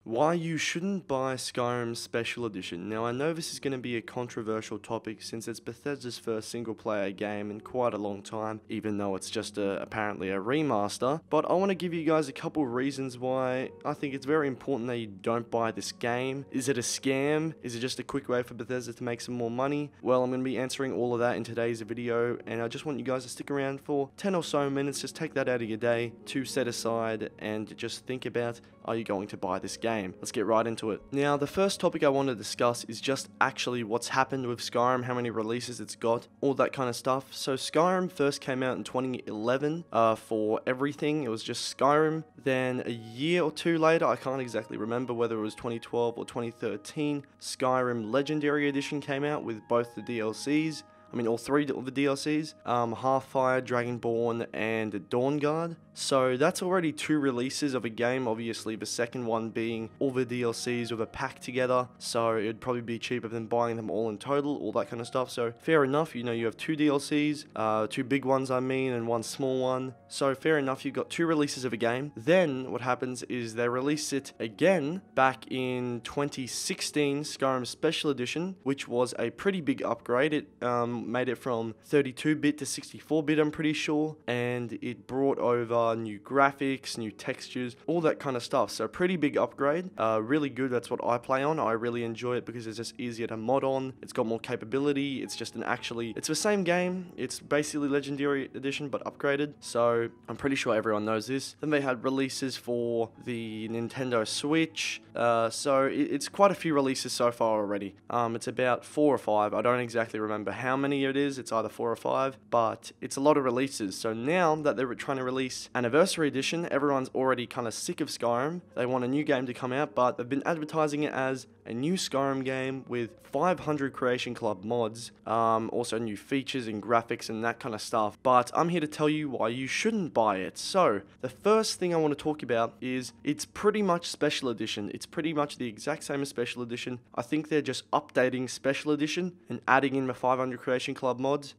Why you shouldn't buy Skyrim Special Edition. Now I know this is going to be a controversial topic since it's Bethesda's first single player game in quite a long time, even though it's just apparently a remaster, but I want to give you guys a couple reasons why I think it's very important that you don't buy this game. Is it a scam? Is it just a quick way for Bethesda to make some more money? Well, I'm going to be answering all of that in today's video, and I just want you guys to stick around for 10 or so minutes. Just take that out of your day to set aside and just think about, are you going to buy this game? Let's get right into it. Now, the first topic I want to discuss is just actually what's happened with Skyrim, how many releases it's got, all that kind of stuff. So Skyrim first came out in 2011 for everything. It was just Skyrim. Then a year or two later, I can't exactly remember whether it was 2012 or 2013, Skyrim Legendary Edition came out with both the DLCs. I mean, all three of the DLCs, Hearthfire, Dragonborn, and Dawnguard. So that's already two releases of a game, obviously the second one being all the DLCs with a pack together, so it'd probably be cheaper than buying them all in total, all that kind of stuff. So fair enough, you know, you have two DLCs, two big ones I mean, and one small one. So fair enough, you've got two releases of a game. Then what happens is they release it again back in 2016, Skyrim Special Edition, which was a pretty big upgrade. It made it from 32-bit to 64-bit, I'm pretty sure, and it brought over new graphics, new textures, all that kind of stuff. So pretty big upgrade, really good. That's what I play on. I really enjoy it because it's just easier to mod on. It's got more capability. It's just it's the same game. It's basically Legendary Edition but upgraded, so I'm pretty sure everyone knows this. Then they had releases for the Nintendo Switch, so it's quite a few releases so far already. It's about 4 or 5. I don't exactly remember how many it is. It's either 4 or 5, but it's a lot of releases. So now that they're trying to release Anniversary Edition, everyone's already kind of sick of Skyrim. They want a new game to come out, but they've been advertising it as a new Skyrim game with 500 Creation Club mods, also new features and graphics and that kind of stuff. But I'm here to tell you why you shouldn't buy it. So the first thing I want to talk about is it's pretty much Special Edition. It's pretty much the exact same as Special Edition. I think they're just updating Special Edition and adding in the 500 Creation Club mods.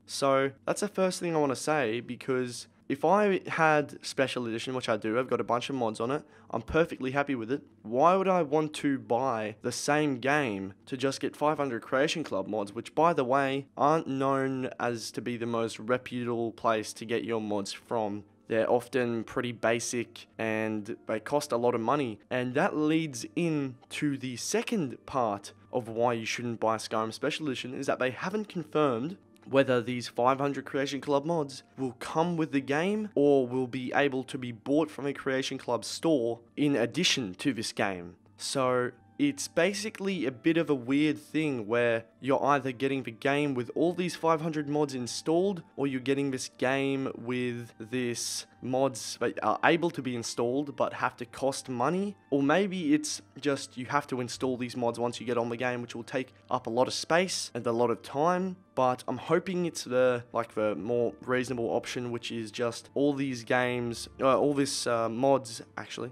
So that's the first thing I want to say, because if I had Special Edition, which I do, I've got a bunch of mods on it, I'm perfectly happy with it. Why would I want to buy the same game to just get 500 Creation Club mods, which, by the way, aren't known as to be the most reputable place to get your mods from? They're often pretty basic and they cost a lot of money. And that leads into the second part of why you shouldn't buy Skyrim Special Edition, is that they haven't confirmed whether these 500 Creation Club mods will come with the game or will be able to be bought from a Creation Club store in addition to this game. So it's basically a bit of a weird thing where you're either getting the game with all these 500 mods installed, or you're getting this game with this mods that are able to be installed but have to cost money. Or maybe it's just you have to install these mods once you get on the game, which will take up a lot of space and a lot of time. But I'm hoping it's the more reasonable option, which is just all these games, all these mods actually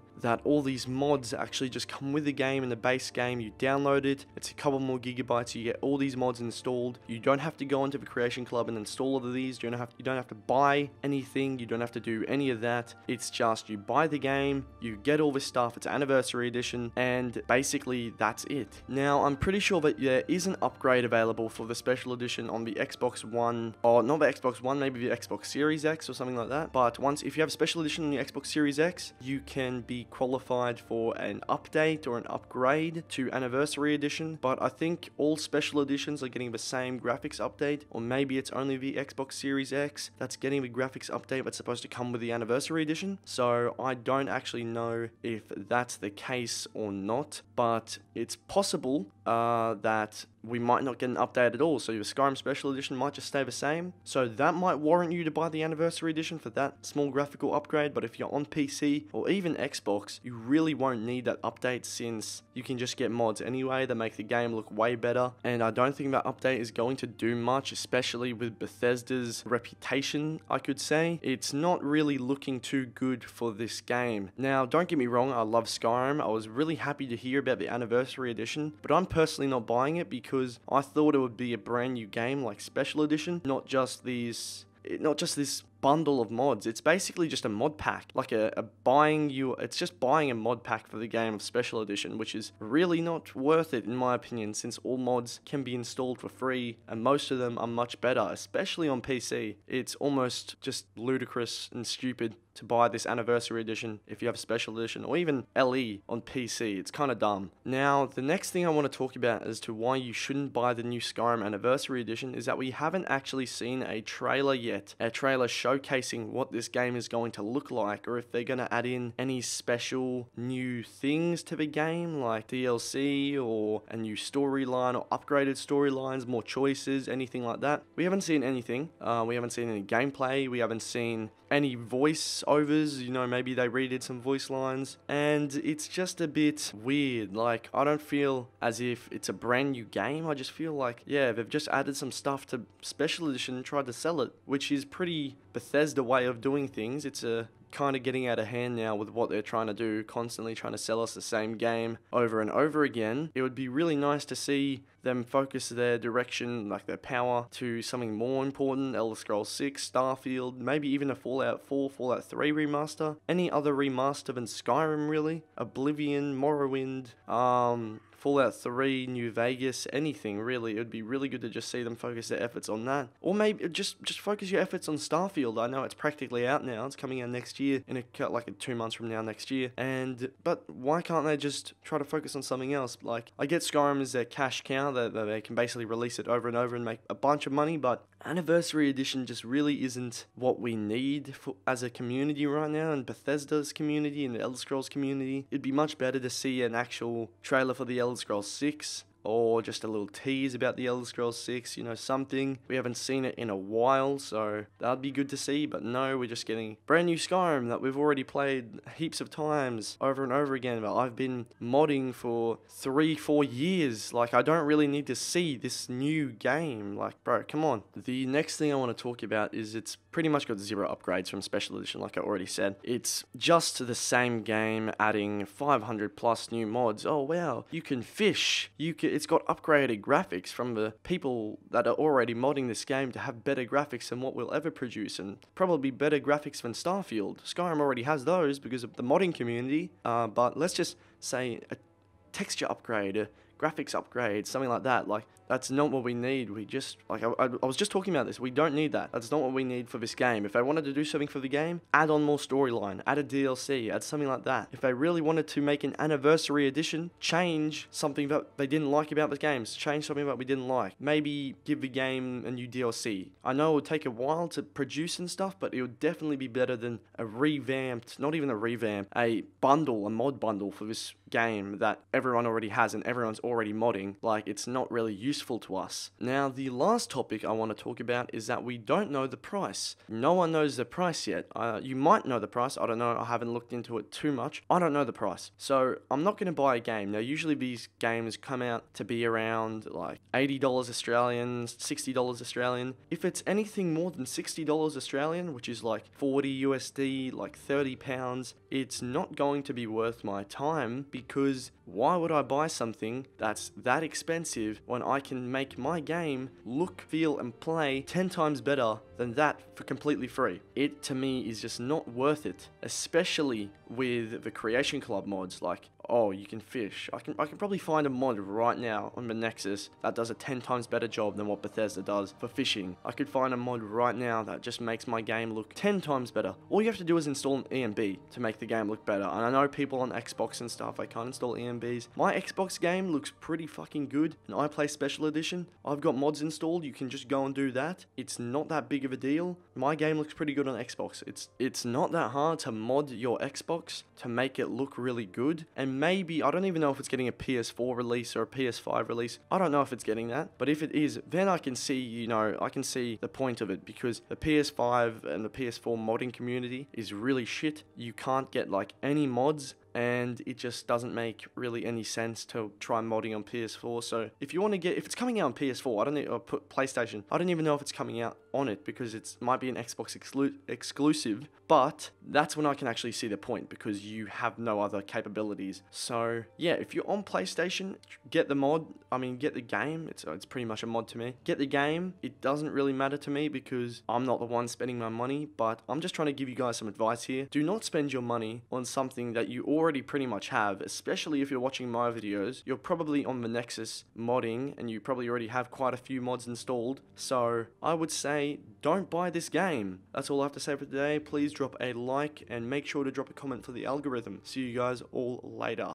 just come with the game in the base game. You download it, it's a couple more gigabytes, you get all these mods installed. You don't have to go into the Creation Club and install all of these. You don't have to buy anything. You don't have to do any of that. It's just you buy the game, you get all this stuff. It's Anniversary Edition, and basically that's it. Now, I'm pretty sure that there is an upgrade available for the Special Edition on the Xbox One, or not the Xbox One, maybe the Xbox Series X or something like that. But if you have a Special Edition on the Xbox Series X, you can be qualified for an update or an upgrade to Anniversary Edition. But I think all Special Editions are getting the same graphics update, or maybe it's only the Xbox Series X that's getting the graphics update that's supposed to come with the Anniversary Edition. So I don't actually know if that's the case or not, but it's possible that we might not get an update at all, so your Skyrim Special Edition might just stay the same. So that might warrant you to buy the Anniversary Edition for that small graphical upgrade. But if you're on PC or even Xbox, you really won't need that update, since you can just get mods anyway that make the game look way better. And I don't think that update is going to do much, especially with Bethesda's reputation, I could say. It's not really looking too good for this game. Now, don't get me wrong, I love Skyrim. I was really happy to hear about the Anniversary Edition, but I'm personally not buying it because I thought it would be a brand new game like Special Edition, not just this bundle of mods. It's basically just a mod pack, like it's just buying a mod pack for the game of Special Edition, which is really not worth it in my opinion, since all mods can be installed for free and most of them are much better, especially on PC. It's almost just ludicrous and stupid to buy this Anniversary Edition if you have a Special Edition, or even LE on PC. It's kind of dumb. Now, the next thing I want to talk about as to why you shouldn't buy the new Skyrim Anniversary Edition is that we haven't actually seen a trailer yet. A trailer showcasing what this game is going to look like, or if they're going to add in any special new things to the game, like DLC or a new storyline or upgraded storylines, more choices, anything like that. We haven't seen anything. We haven't seen any gameplay. We haven't seen any voice overs, maybe they redid some voice lines, and it's just a bit weird. Like, I don't feel as if it's a brand new game. I just feel like, yeah, they've just added some stuff to Special Edition and tried to sell it, which is pretty Bethesda way of doing things. It's a kind of getting out of hand now with what they're trying to do, constantly trying to sell us the same game over and over again. It would be really nice to see them focus their direction, like their power, to something more important. Elder Scrolls 6, Starfield, maybe even a Fallout 4, Fallout 3 remaster, any other remaster than Skyrim really, Oblivion, Morrowind, Fallout 3, New Vegas, anything really. It would be really good to just see them focus their efforts on that. Or maybe just focus your efforts on Starfield. I know it's practically out now. It's coming out next year, like 2 months from now next year. But why can't they just try to focus on something else? Like, I get Skyrim is their cash cow, that they can basically release it over and over and make a bunch of money, but Anniversary Edition just really isn't what we need as a community right now, and Bethesda's community and the Elder Scrolls community. It'd be much better to see an actual trailer for the Elder Scrolls 6, or just a little tease about the Elder Scrolls 6, something. We haven't seen it in a while, so that'd be good to see, but no, we're just getting brand new Skyrim that we've already played heaps of times over and over again. But I've been modding for 3-4 years. Like, I don't really need to see this new game. Like, bro, come on. The next thing I want to talk about is it's pretty much got 0 upgrades from Special Edition, like I already said. It's just the same game, adding 500 plus new mods. Oh wow, you can fish, it's got upgraded graphics from the people that are already modding this game to have better graphics than what we'll ever produce, and probably better graphics than Starfield. Skyrim already has those because of the modding community, but let's just say a texture upgrade, a graphics upgrade, something like that. Like, that's not what we need. We just, like, I was just talking about this. We don't need that. That's not what we need for this game. If they wanted to do something for the game, add on more storyline, add a DLC, add something like that. If they really wanted to make an Anniversary Edition, change something that they didn't like about the games, change something that we didn't like. Maybe give the game a new DLC. I know it would take a while to produce and stuff, but it would definitely be better than a revamped, not even a revamp, a mod bundle for this game that everyone already has and everyone's already modding. Like, it's not really useful to us. Now, the last topic I want to talk about is that we don't know the price. No one knows the price yet. You might know the price. I don't know. I haven't looked into it too much. I don't know the price. So I'm not going to buy a game. Now, usually these games come out to be around like $80 Australian, $60 Australian. If it's anything more than $60 Australian, which is like 40 USD, like 30 pounds, it's not going to be worth my time, because why would I buy something that's that expensive when I can make my game look, feel, and play 10 times better than that for completely free? It, to me, is just not worth it, especially with the Creation Club mods. Like, oh, you can fish. I can probably find a mod right now on the Nexus that does a 10 times better job than what Bethesda does for fishing. I could find a mod right now that just makes my game look 10 times better. All you have to do is install an EMB to make the game look better. And I know people on Xbox and stuff, they can't install EMBs. My Xbox game looks pretty fucking good, and I play Special Edition. I've got mods installed. You can just go and do that. It's not that big of a deal. My game looks pretty good on Xbox. It's not that hard to mod your Xbox to make it look really good. And maybe, I don't even know if it's getting a PS4 release or a PS5 release. I don't know if it's getting that, but if it is, then I can see, I can see the point of it, because the PS5 and the PS4 modding community is really shit. You can't get like any mods and it just doesn't make really any sense to try modding on PS4. So if you want to if it's coming out on PS4, I don't know, or put PlayStation, I don't even know if it's coming out on it because it might be an Xbox exclusive, but that's when I can actually see the point because you have no other capabilities. So yeah, if you're on PlayStation, get the mod, get the game. It's pretty much a mod to me. Get the game. It doesn't really matter to me because I'm not the one spending my money, but I'm just trying to give you guys some advice here. Do not spend your money on something that you already pretty much have, especially if you're watching my videos. You're probably on the Nexus modding and you probably already have quite a few mods installed. So I would say don't buy this game. That's all I have to say for today. Please drop a like and make sure to drop a comment for the algorithm. See you guys all later.